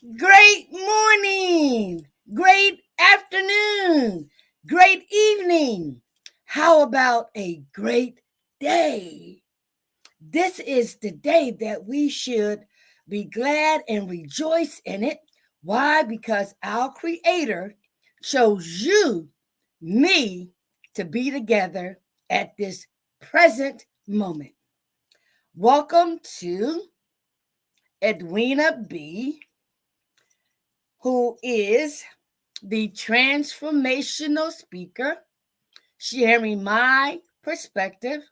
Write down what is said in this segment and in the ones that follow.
Great morning, great afternoon, great evening. How about a great day? This is the day that we should be glad and rejoice in it. Why? Because our Creator chose you, me, to be together at this present moment. Welcome to Edwina B., who is the transformational speaker, sharing my perspective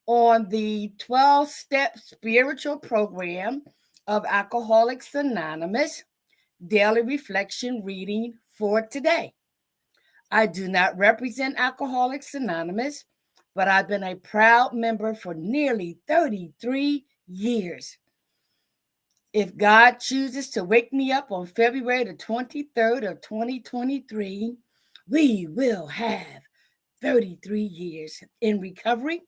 on the 12-step spiritual program of Alcoholics Anonymous daily reflection reading for today. I do not represent Alcoholics Anonymous, but I've been a proud member for nearly 33 years. If God chooses to wake me up on February the 23rd of 2023, we will have 33 years in recovery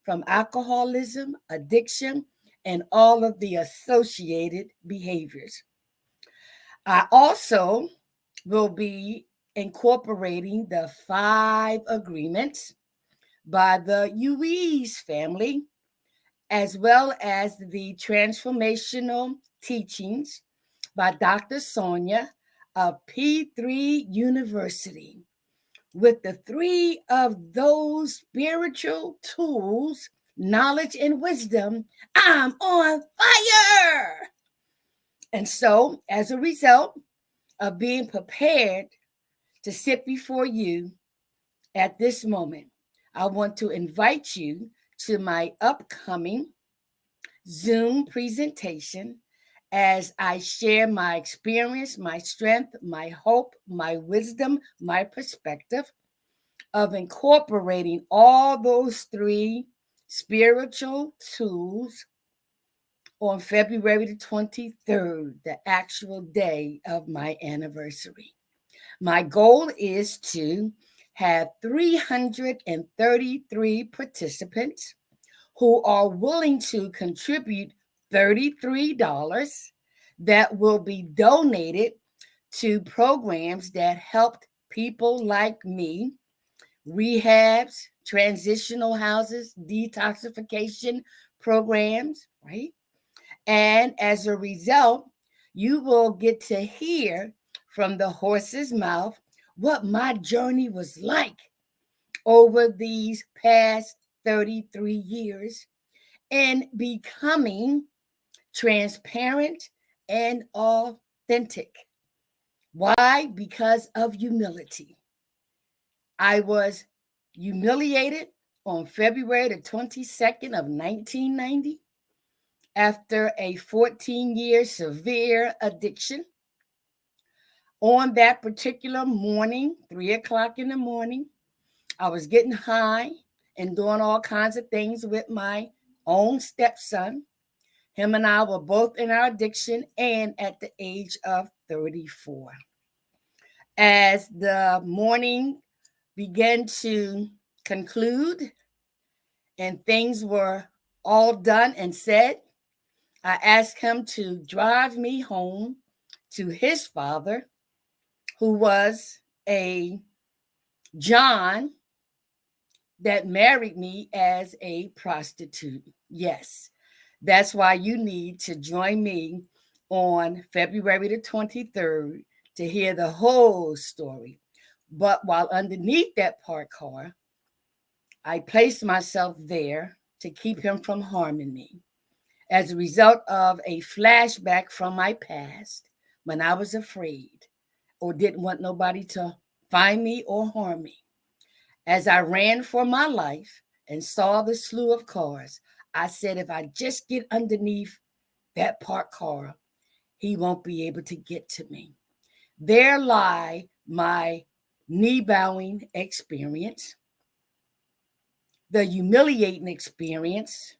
from alcoholism, addiction, and all of the associated behaviors. I also will be incorporating the 5 agreements by the Ruiz family, as well as the transformational teachings by Dr. Sonja of P3 University. With the 3 of those spiritual tools, knowledge and wisdom, I'm on fire. And so, as a result of being prepared to sit before you at this moment, I want to invite you to my upcoming Zoom presentation as I share my experience, my strength, my hope, my wisdom, my perspective of incorporating all those 3 spiritual tools on February the 23rd, the actual day of my anniversary. My goal is to have 333 participants who are willing to contribute $33 that will be donated to programs that helped people like me, rehabs, transitional houses, detoxification programs, right? And as a result, you will get to hear from the horse's mouth what my journey was like over these past 33 years in becoming transparent and authentic. Why? Because of humility. I was humiliated on February the 22nd of 1990 after a 14-year severe addiction. On that particular morning, 3 o'clock in the morning, I was getting high and doing all kinds of things with my own stepson. Him and I were both in our addiction and at the age of 34. As the morning began to conclude and things were all done and said, I asked him to drive me home to his father, who was a John that married me as a prostitute. Yes, that's why you need to join me on February the 23rd to hear the whole story. But while underneath that parked car, I placed myself there to keep him from harming me as a result of a flashback from my past when I was afraid or didn't want nobody to find me or harm me. As I ran for my life and saw the slew of cars, I said, if I just get underneath that parked car, he won't be able to get to me. There lie my knee bowing experience, the humiliating experience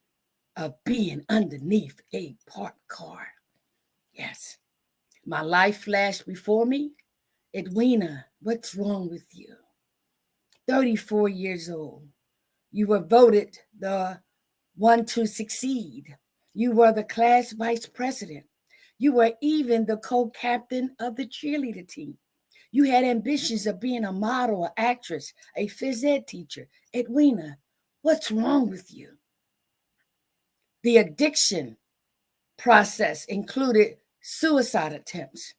of being underneath a parked car. Yes, my life flashed before me. Edwina, what's wrong with you? 34 years old. You were voted the one to succeed. You were the class vice president. You were even the co-captain of the cheerleader team. You had ambitions of being a model, an actress, a phys ed teacher. Edwina, what's wrong with you? The addiction process included suicide attempts,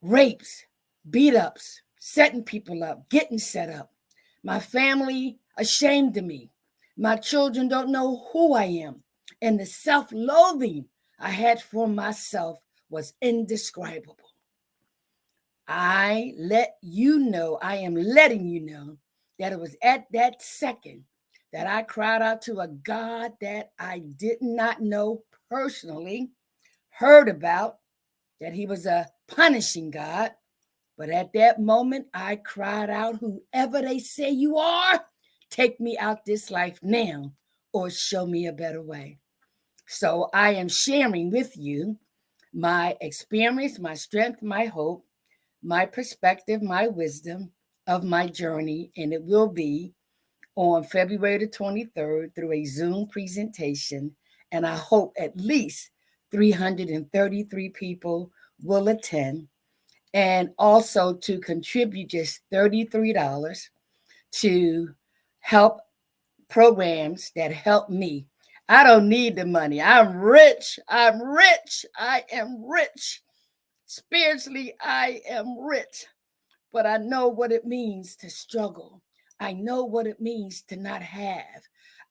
rapes, beat ups, setting people up, getting set up. My family ashamed of me. My children don't know who I am. And the self loathing I had for myself was indescribable. I am letting you know that it was at that second that I cried out to a God that I did not know personally, heard about, that he was a punishing God. But at that moment, I cried out, whoever they say you are, take me out this life now or show me a better way. So I am sharing with you my experience, my strength, my hope, my perspective, my wisdom of my journey. And it will be on February the 23rd through a Zoom presentation. And I hope at least 333 people will attend. And also to contribute just $33 to help programs that help me. I don't need the money. I'm rich. I'm rich. I am rich. Spiritually, I am rich. But I know what it means to struggle. I know what it means to not have.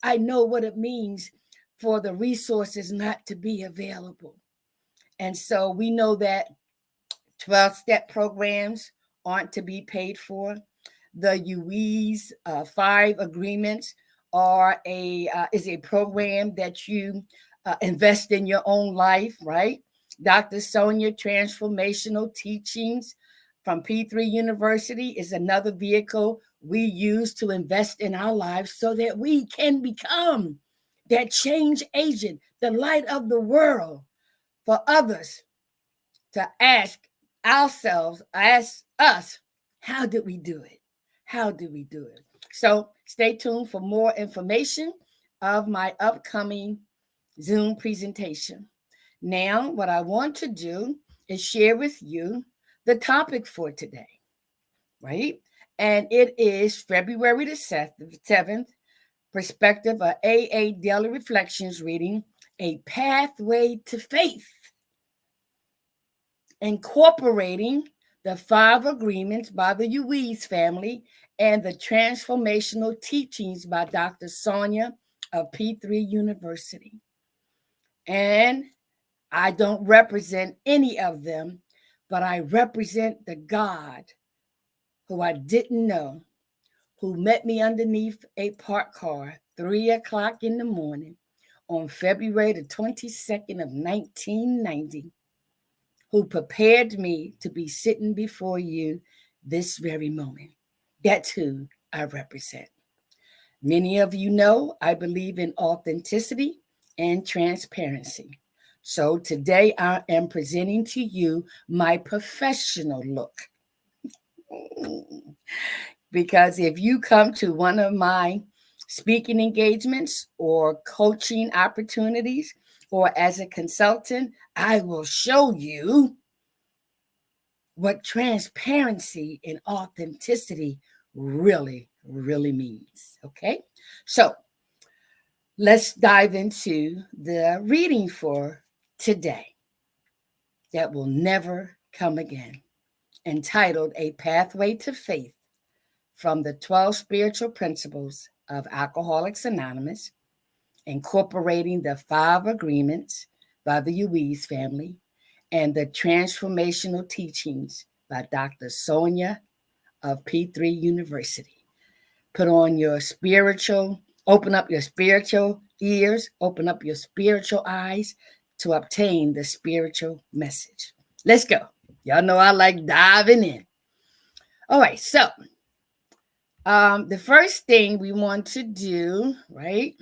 I know what it means for the resources not to be available. And so we know that 12-step programs aren't to be paid for. The Ruiz 5 agreements is a program that you invest in your own life, right? Dr. Sonja Transformational Teachings from P3 University is another vehicle we use to invest in our lives so that we can become that change agent, the light of the world for others to ask us, how did we do it? How did we do it? So stay tuned for more information of my upcoming Zoom presentation. Now, what I want to do is share with you the topic for today, right? And it is February the 7th, perspective of AA Daily Reflections reading, A Pathway to Faith, incorporating the 5 agreements by the Ruiz family and the transformational teachings by Dr. Sonja of P3 University. And I don't represent any of them, but I represent the God who I didn't know, who met me underneath a parked car 3 o'clock in the morning on February the 22nd of 1990, who prepared me to be sitting before you this very moment. That's who I represent. Many of you know I believe in authenticity and transparency. So today I am presenting to you my professional look. Because if you come to one of my speaking engagements or coaching opportunities or as a consultant, I will show you what transparency and authenticity really, really means. Okay? So let's dive into the reading for today that will never come again, entitled A Pathway to Faith from the 12 Spiritual Principles of Alcoholics Anonymous, incorporating the 5 agreements by the Ruiz family and the transformational teachings by Dr. Sonja of P3 University. Open up your spiritual ears, open up your spiritual eyes to obtain the spiritual message. Let's go. Y'all know I like diving in. All right, so the first thing we want to do, right,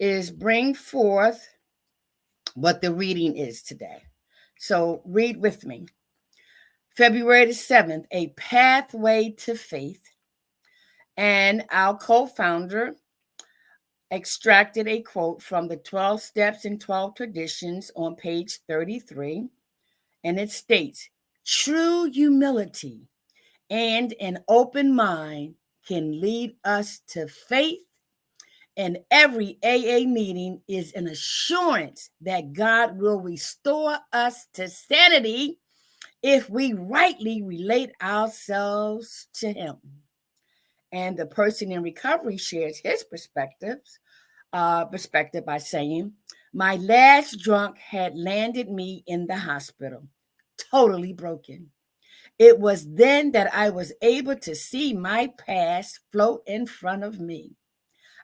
is bring forth what the reading is today. So read with me. February the 7th, A Pathway to Faith. And our co-founder extracted a quote from the 12 Steps and 12 Traditions on page 33, and it states, "True humility and an open mind can lead us to faith, and every AA meeting is an assurance that God will restore us to sanity if we rightly relate ourselves to Him." And the person in recovery shares his perspective by saying, "My last drunk had landed me in the hospital, totally broken. It was then that I was able to see my past float in front of me.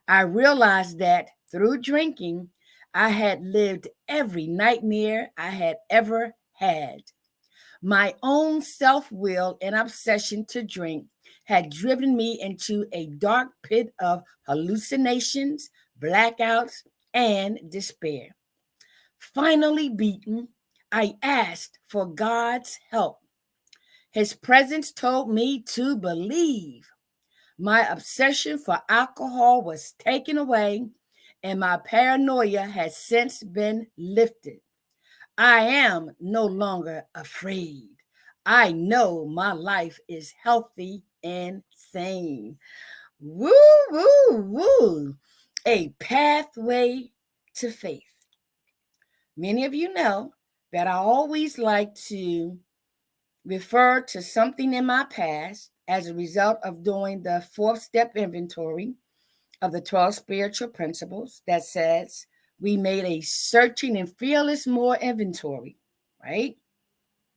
I realized that through drinking, I had lived every nightmare I had ever had. My own self will and obsession to drink had driven me into a dark pit of hallucinations, blackouts, and despair. Finally beaten, I asked for God's help. His presence told me to believe. My obsession for alcohol was taken away, and my paranoia has since been lifted. I am no longer afraid. I know my life is healthy and sane." Woo, woo, woo. A pathway to faith. Many of you know that I always like to refer to something in my past as a result of doing the fourth step inventory of the 12 spiritual principles that says we made a searching and fearless more inventory, right?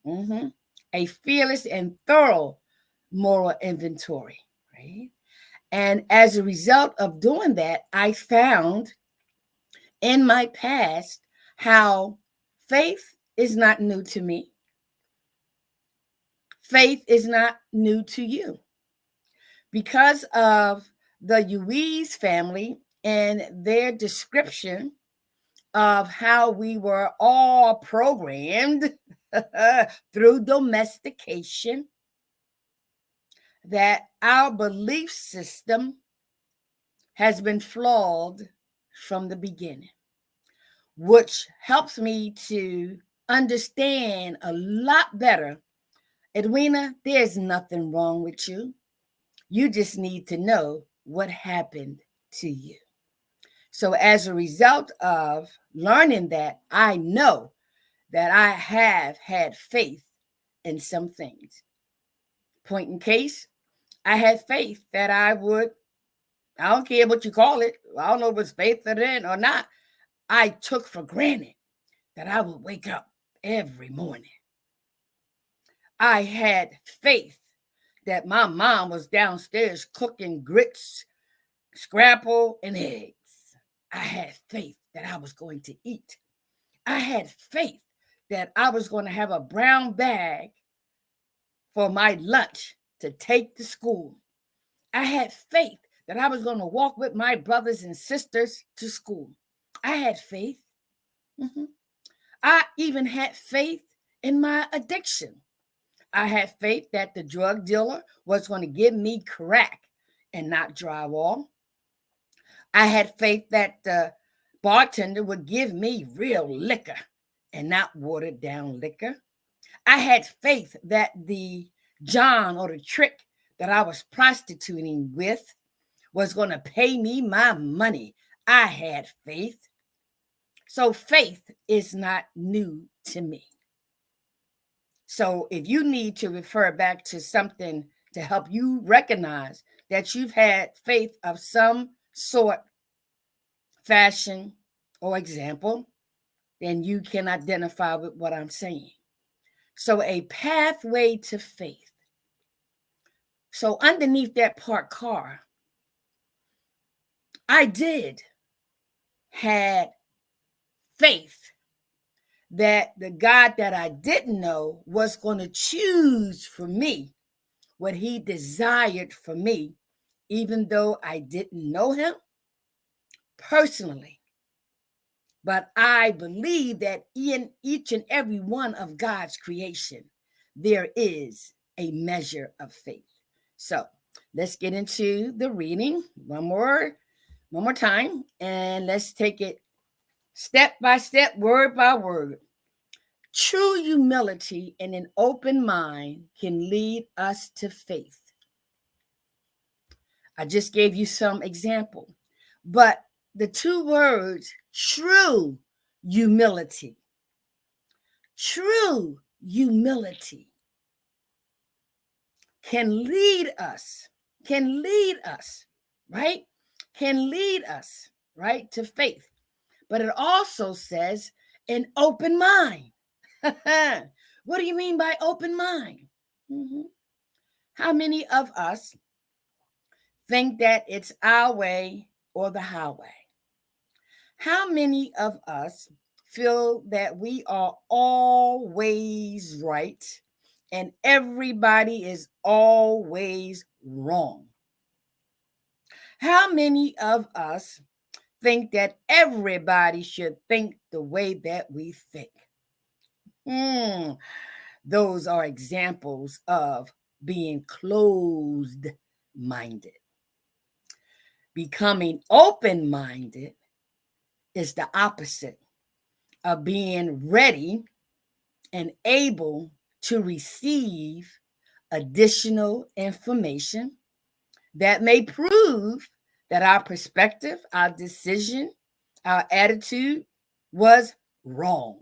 Mm-hmm. A fearless and thorough moral inventory, right? And as a result of doing that, I found in my past how faith is not new to me. Faith is not new to you. Because of the Ruiz family and their description of how we were all programmed through domestication, that our belief system has been flawed from the beginning, which helps me to understand a lot better. Edwina, there's nothing wrong with you. You just need to know what happened to you. So, as a result of learning that, I know that I have had faith in some things. Point in case, I had faith that I don't care what you call it, I don't know if it's faith in or not. I took for granted that I would wake up every morning. I had faith that my mom was downstairs cooking grits, scrapple, and eggs. I had faith that I was going to eat. I had faith that I was going to have a brown bag for my lunch to take to school. I had faith that I was going to walk with my brothers and sisters to school. I had faith. Mm-hmm. I even had faith in my addiction. I had faith that the drug dealer was going to give me crack and not drywall. I had faith that the bartender would give me real liquor and not watered down liquor. I had faith that the John or the trick that I was prostituting with was going to pay me my money. I had faith. So faith is not new to me. So if you need to refer back to something to help you recognize that you've had faith of some sort, fashion, or example, then you can identify with what I'm saying. So a pathway to faith. So underneath that parked car, I did had faith that the God that I didn't know was going to choose for me what he desired for me, even though I didn't know him personally. But I believe that in each and every one of God's creation, there is a measure of faith. So let's get into the reading. One more One more time, and let's take it step by step, word by word. True humility and an open mind can lead us to faith. I just gave you some example, but the two words, humility, true humility can lead us, can lead us, right? Can lead us, right, to faith. But it also says an open mind. What do you mean by open mind? Mm-hmm. How many of us think that it's our way or the highway? How many of us feel that we are always right and everybody is always wrong? How many of us think that everybody should think the way that we think? Those are examples of being closed minded. Becoming open minded is the opposite of being ready and able to receive additional information that may prove that our perspective, our decision, our attitude was wrong.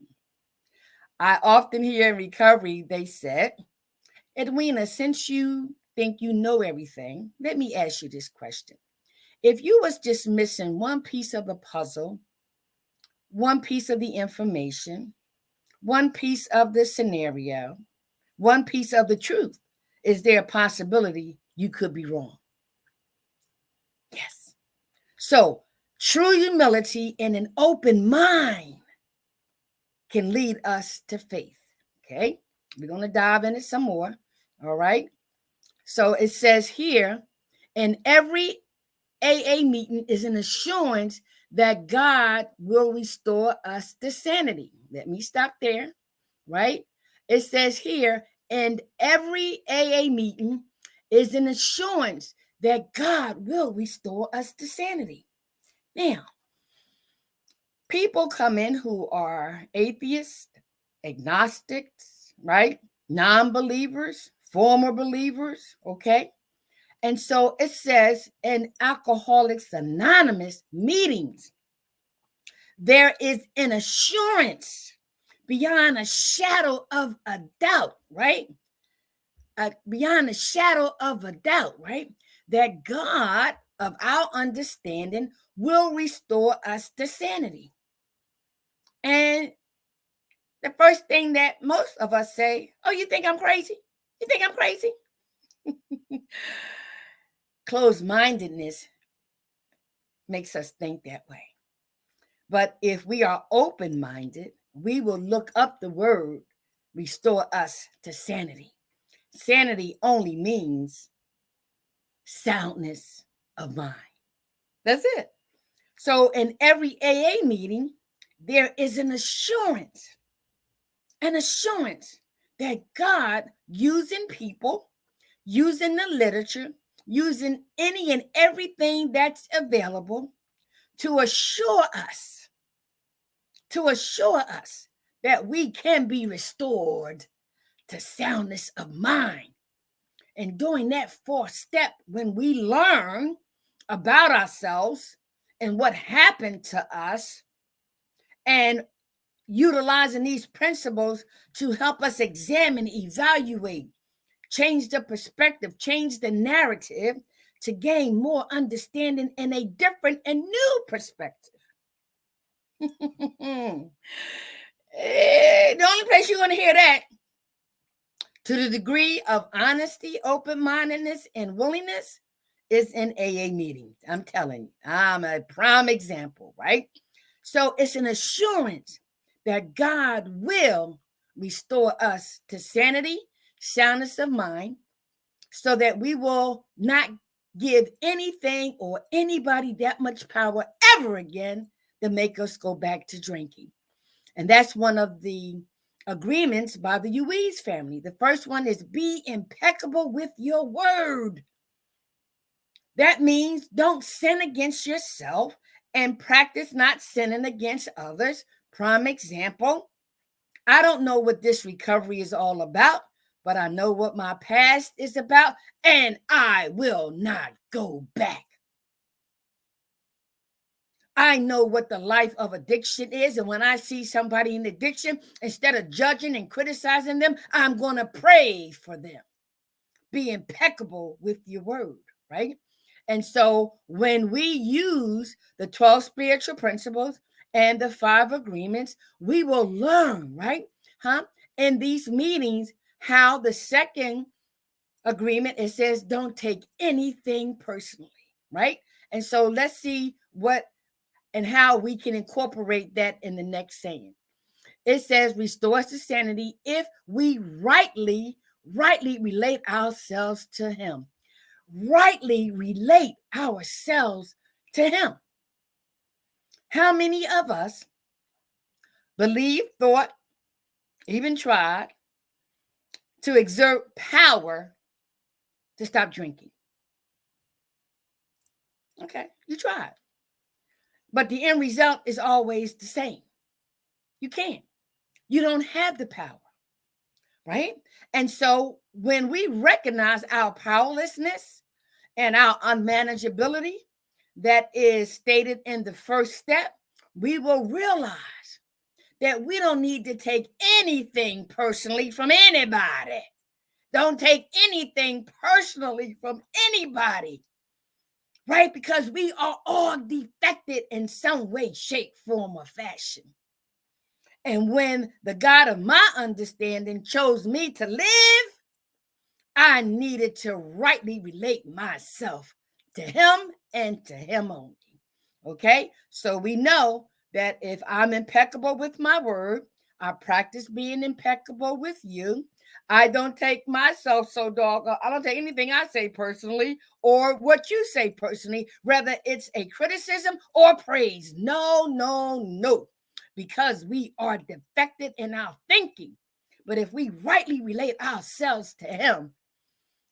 I often hear in recovery, they said, Edwina, since you think you know everything, let me ask you this question. If you was just missing one piece of the puzzle, one piece of the information, one piece of the scenario, one piece of the truth, is there a possibility you could be wrong? Yes. So, true humility and an open mind can lead us to faith. Okay? We're going to dive into some more. All right? So, it says here, in every AA meeting is an assurance that God will restore us to sanity. Let me stop there, right? It says here, and every AA meeting is an assurance that God will restore us to sanity. Now, people come in who are atheists, agnostics, right? Non-believers, former believers, okay? And so it says in Alcoholics Anonymous meetings, there is an assurance beyond a shadow of a doubt, right? Beyond a shadow of a doubt, right? That God of our understanding will restore us to sanity. And the first thing that most of us say, oh, you think I'm crazy? You think I'm crazy? Closed-mindedness makes us think that way. But if we are open-minded, we will look up the word, restore us to sanity. Sanity only means soundness of mind. That's it. So in every AA meeting, there is an assurance that God, using people, using the literature, using any and everything that's available to assure us that we can be restored to soundness of mind. And doing that fourth step, when we learn about ourselves and what happened to us, and utilizing these principles to help us examine, evaluate, change the perspective, change the narrative to gain more understanding and a different and new perspective. The only place you're going to hear that, to the degree of honesty, open-mindedness, and willingness, is in AA meetings. I'm telling you, I'm a prime example, right? So it's an assurance that God will restore us to sanity, soundness of mind, so that we will not give anything or anybody that much power ever again to make us go back to drinking. And that's one of the agreements by the Ruiz family. The first one is be impeccable with your word. That means don't sin against yourself and practice not sinning against others. Prime example, I don't know what this recovery is all about, but I know what my past is about, and I will not go back. I know what the life of addiction is, and when I see somebody in addiction, instead of judging and criticizing them, I'm going to pray for them. Be impeccable with your word, right? And so when we use the 12 spiritual principles and the 5 agreements, we will learn, right? In these meetings, how the second agreement, it says, don't take anything personally, right? And so let's see what and how we can incorporate that in the next saying. It says, restores to sanity if we rightly relate ourselves to him. Rightly relate ourselves to him. How many of us believed, thought, even tried to exert power to stop drinking? Okay, you tried. But the end result is always the same. You can't. You don't have the power, right? And so when we recognize our powerlessness and our unmanageability that is stated in the first step, we will realize that we don't need to take anything personally from anybody. Don't take anything personally from anybody, right? Because we are all defected in some way, shape, form, or fashion. And when the God of my understanding chose me to live, I needed to rightly relate myself to him and to him only. Okay? So we know that if I'm impeccable with my word, I practice being impeccable with you. I don't take myself I don't take anything I say personally or what you say personally, whether it's a criticism or praise. No, no, no. Because we are defected in our thinking. But if we rightly relate ourselves to him,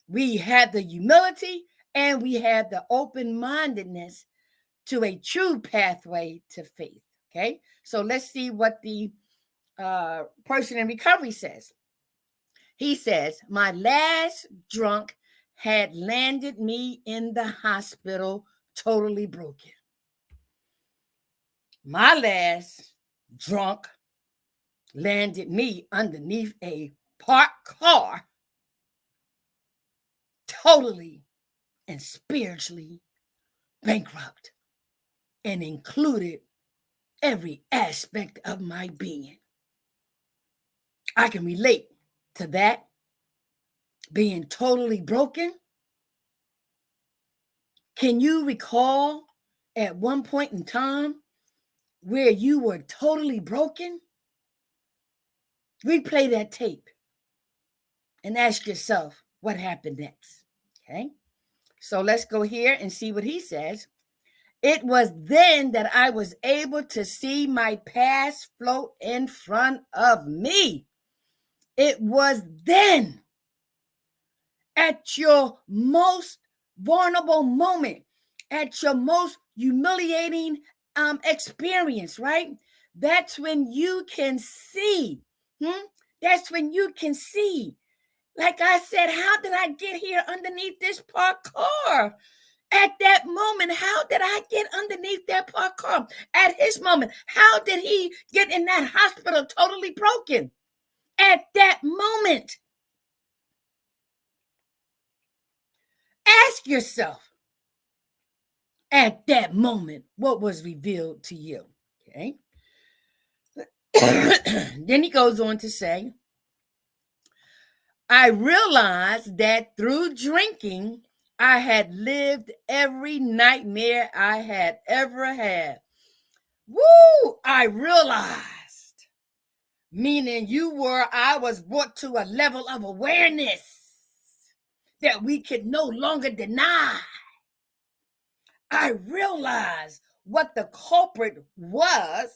we have the humility and we have the open-mindedness to a true pathway to faith. Okay, so let's see what the person in recovery says. He says, my last drunk had landed me in the hospital totally broken. My last drunk landed me underneath a parked car totally and spiritually bankrupt and included every aspect of my being. I can relate to that, being totally broken. Can you recall at one point in time where you were totally broken? Replay that tape and ask yourself what happened next. Okay, so let's go here and see what he says. It was then that I was able to see my past float in front of me. It was then, at your most vulnerable moment, at your most humiliating experience, right? That's when you can see. That's when you can see. Like I said, how did I get here underneath this parked car? At that moment, how did I get underneath that parked car? At his moment, how did he get in that hospital totally broken? At that moment. Ask yourself, at that moment, what was revealed to you? Okay. Then he goes on to say, I realized that through drinking, I had lived every nightmare I had ever had. Woo! I realized, meaning I was brought to a level of awareness that we could no longer deny. I realized what the culprit was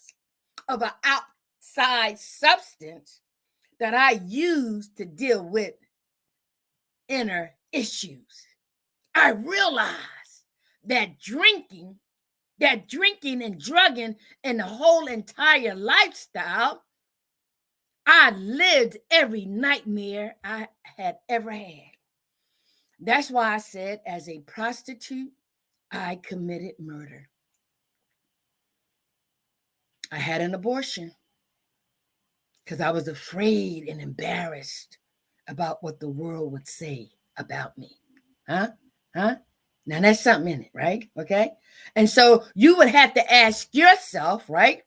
of an outside substance that I used to deal with inner issues. I realized that drinking and drugging and the whole entire lifestyle, I lived every nightmare I had ever had. That's why I said, as a prostitute, I committed murder. I had an abortion because I was afraid and embarrassed about what the world would say about me. Huh? Now that's something in it, right? Okay. And so you would have to ask yourself, right?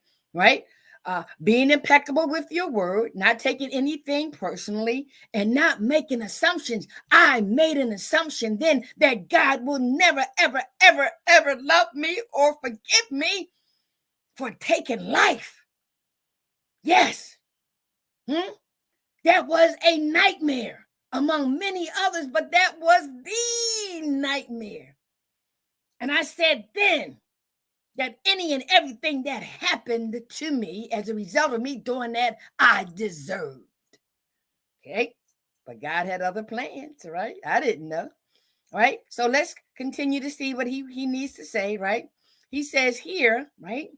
Being impeccable with your word, not taking anything personally, and not making assumptions. I made an assumption then that God will never, ever, ever, ever love me or forgive me for taking life. Yes. That was a nightmare among many others, but that was the nightmare. And I said then that any and everything that happened to me as a result of me doing that, I deserved. Okay? But God had other plans, right? I didn't know. Right? So let's continue to see what he needs to say, right? He says here, right?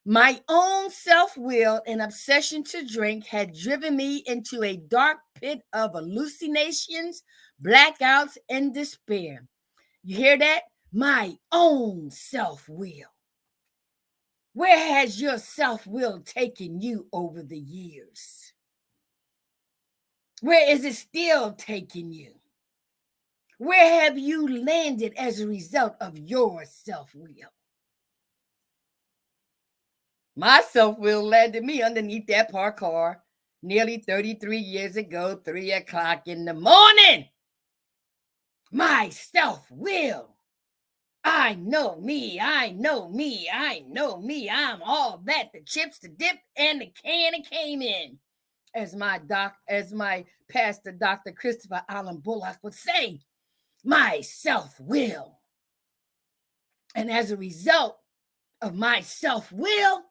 My own self-will and obsession to drink had driven me into a dark pit of hallucinations, blackouts, and despair. You hear that? My own self-will. Where has your self-will taken you over the years? Where is it still taking you? Where have you landed as a result of your self-will? My self-will landed me underneath that parked car nearly 33 years ago, 3 o'clock in the morning. My self-will. I know me. I'm all that, the chips, the dip, and the can it came in. As my pastor, Dr. Christopher Allen Bullock would say, my self-will. And as a result of my self-will,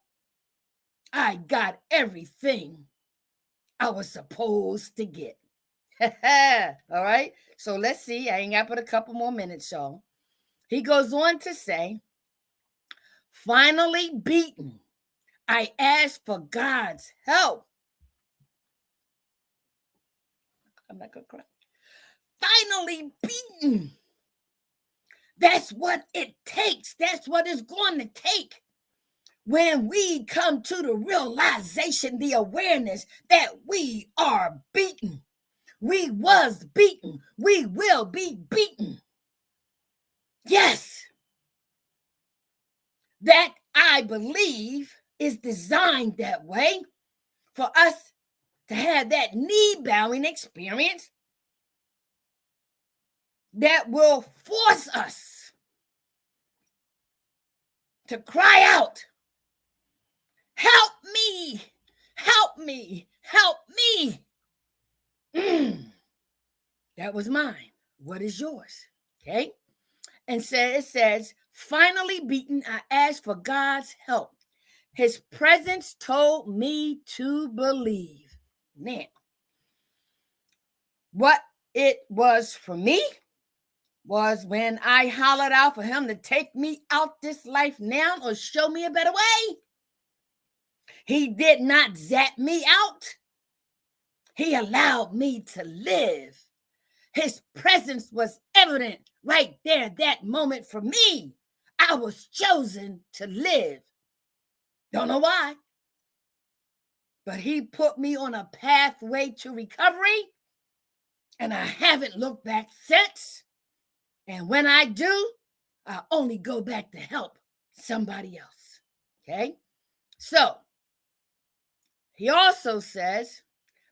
I got everything I was supposed to get. All right. So let's see. I ain't got but a couple more minutes, y'all. He goes on to say, finally beaten, I asked for God's help. I'm not going to cry. Finally beaten. That's what it takes. That's what it's going to take. When we come to the realization, the awareness that we are beaten. We was beaten. We will be beaten. Yes. That, I believe, is designed that way for us to have that knee-bowing experience that will force us to cry out, help me, help me, help me. That was mine. What is yours? Okay. And it says, finally beaten, I asked for God's help. His presence told me to believe. Now, what it was for me was when I hollered out for him to take me out this life now or show me a better way. He did not zap me out. He allowed me to live. His presence was evident right there, that moment for me. I was chosen to live. Don't know why, but he put me on a pathway to recovery, and I haven't looked back since. And when I do, I only go back to help somebody else. Okay? So, he also says,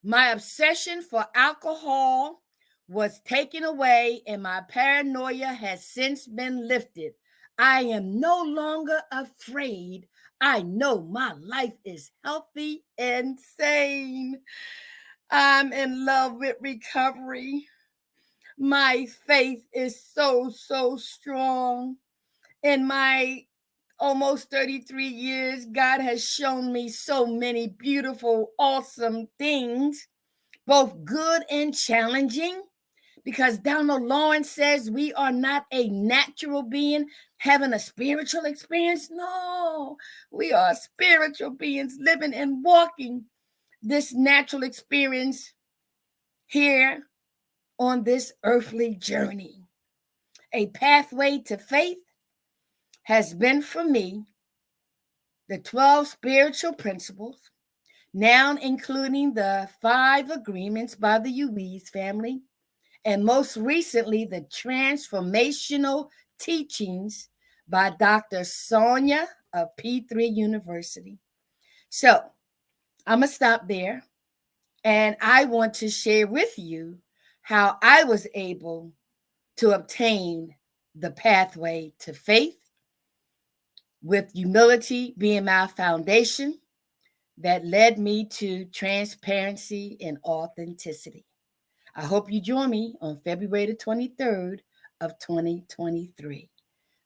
my obsession for alcohol was taken away and my paranoia has since been lifted. I am no longer afraid. I know my life is healthy and sane. I'm in love with recovery. My faith is so, so strong. In my almost 33 years, God has shown me so many beautiful, awesome things, both good and challenging, Because Donald Lawrence says we are not a natural being having a spiritual experience. No, we are spiritual beings living and walking this natural experience here on this earthly journey. A pathway to faith has been for me the 12 spiritual principles, now including the 5 agreements by the Ruiz family, and most recently, the transformational teachings by Dr. Sonja of P3 University. So I'm going to stop there, and I want to share with you how I was able to obtain the pathway to faith, with humility being my foundation that led me to transparency and authenticity. I hope you join me on February the 23rd of 2023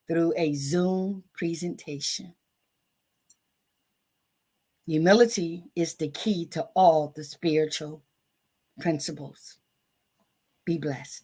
through a Zoom presentation. Humility is the key to all the spiritual principles. Be blessed.